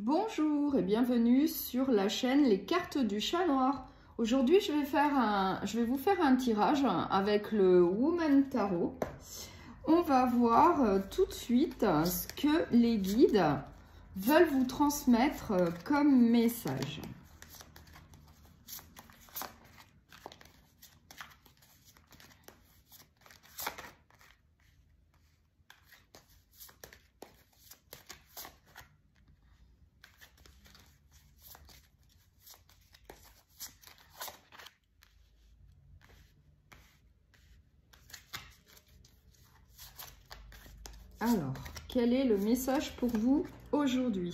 Bonjour et bienvenue sur la chaîne Les Cartes du Chat Noir. Aujourd'hui, je vais vous faire un tirage avec le Woman Tarot. On va voir tout de suite ce que les guides veulent vous transmettre comme message. Alors, quel est le message pour vous aujourd'hui?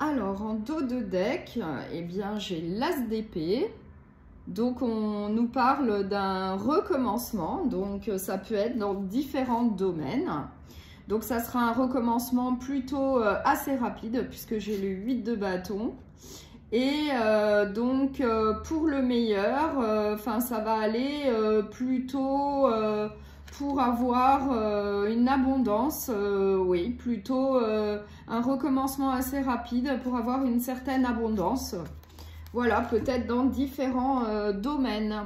Alors, en dos de deck, eh bien, j'ai l'As d'épée. Donc, on nous parle d'un recommencement. Donc, ça peut être dans différents domaines. Donc, ça sera un recommencement plutôt assez rapide puisque j'ai le 8 de bâton. Et donc, pour le meilleur, ça va aller plutôt... pour avoir une abondance, oui, plutôt un recommencement assez rapide pour avoir une certaine abondance. Voilà, peut-être dans différents domaines.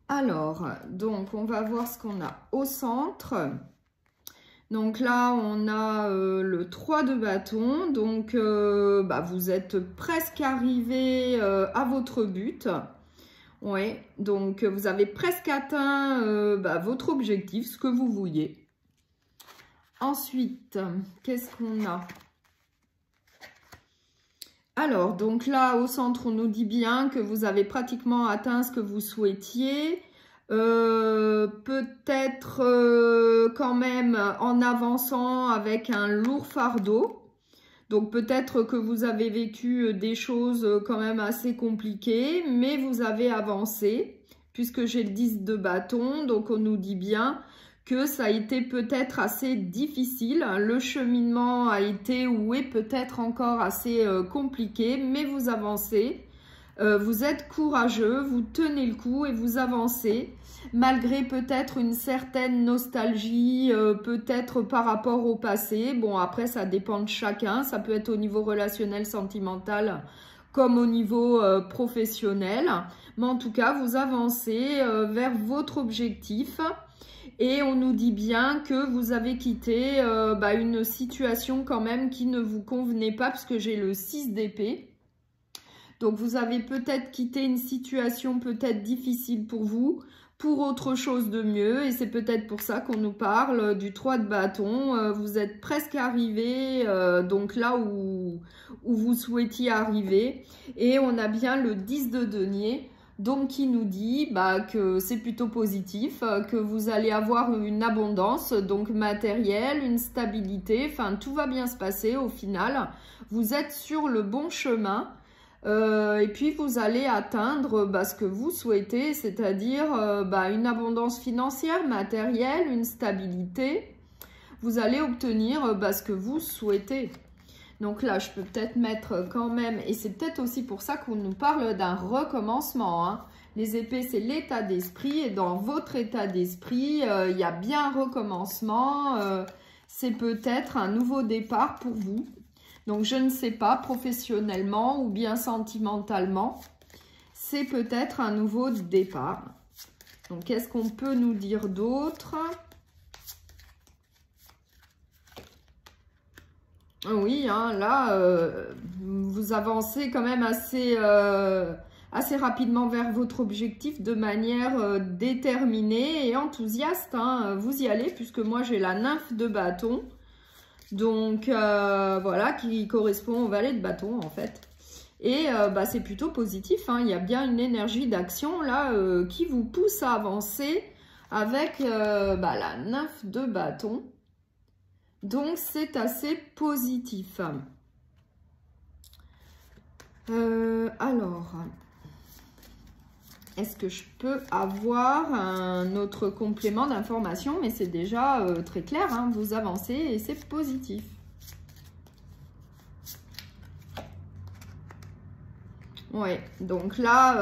Alors, donc, on va voir ce qu'on a au centre. Donc là, on a le 3 de bâton. Donc, vous êtes presque arrivé à votre but. Oui, donc vous avez presque atteint votre objectif, ce que vous vouliez. Ensuite, qu'est-ce qu'on a? Alors, donc là, au centre, on nous dit bien que vous avez pratiquement atteint ce que vous souhaitiez. Peut-être quand même en avançant avec un lourd fardeau. Donc peut-être que vous avez vécu des choses quand même assez compliquées, mais vous avez avancé, puisque j'ai le 10 de bâton, donc on nous dit bien que ça a été peut-être assez difficile. Le cheminement a été ou est peut-être encore assez compliqué, mais vous avancez. Vous êtes courageux, vous tenez le coup et vous avancez, malgré peut-être une certaine nostalgie, peut-être par rapport au passé. Bon, après, ça dépend de chacun. Ça peut être au niveau relationnel, sentimental, comme au niveau professionnel. Mais en tout cas, vous avancez vers votre objectif. Et on nous dit bien que vous avez quitté une situation quand même qui ne vous convenait pas, parce que j'ai le 6 d'épée. Donc, vous avez peut-être quitté une situation peut-être difficile pour vous, pour autre chose de mieux. Et c'est peut-être pour ça qu'on nous parle du 3 de bâton. Vous êtes presque arrivé, donc là où vous souhaitiez arriver. Et on a bien le 10 de denier, donc qui nous dit que c'est plutôt positif, que vous allez avoir une abondance, donc matérielle, une stabilité. Enfin, tout va bien se passer au final. Vous êtes sur le bon chemin. Et puis vous allez atteindre ce que vous souhaitez, c'est-à-dire une abondance financière, matérielle, une stabilité. Vous allez obtenir ce que vous souhaitez. Donc là, je peux peut-être mettre quand même, et c'est peut-être aussi pour ça qu'on nous parle d'un recommencement, hein. Les épées, c'est l'état d'esprit, et dans votre état d'esprit, il y a bien un recommencement. C'est peut-être un nouveau départ pour vous. Donc, je ne sais pas, professionnellement ou bien sentimentalement, c'est peut-être un nouveau départ. Donc, qu'est-ce qu'on peut nous dire d'autre? Oui, hein, là, vous avancez quand même assez rapidement vers votre objectif de manière déterminée et enthousiaste, hein. Vous y allez, puisque moi, j'ai la nymphe de bâton. Donc, voilà, qui correspond au valet de bâton, en fait. Et c'est plutôt positif, hein. Il y a bien une énergie d'action, là, qui vous pousse à avancer avec la nymphe de bâton. Donc, c'est assez positif. Alors... Est-ce que je peux avoir un autre complément d'information? Mais c'est déjà très clair, hein, vous avancez et c'est positif. Oui, donc là,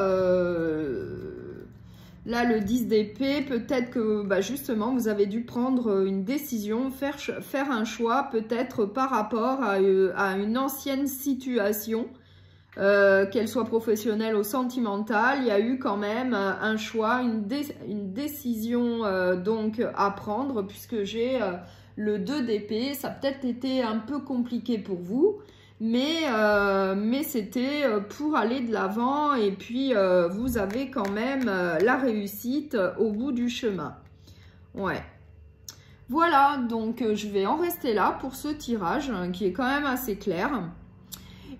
Là, le 10 d'épée, peut-être que justement, vous avez dû prendre une décision, faire un choix, peut-être par rapport à une ancienne situation, qu'elle soit professionnelle ou sentimentale. Il y a eu quand même un choix, une décision donc à prendre, puisque j'ai le 2 d'épée. Ça a peut-être été un peu compliqué pour vous. Mais c'était pour aller de l'avant et puis vous avez quand même la réussite au bout du chemin. Ouais. Voilà, donc je vais en rester là pour ce tirage qui est quand même assez clair.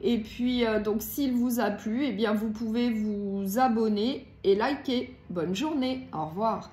Et puis, donc s'il vous a plu, eh bien vous pouvez vous abonner et liker. Bonne journée, au revoir.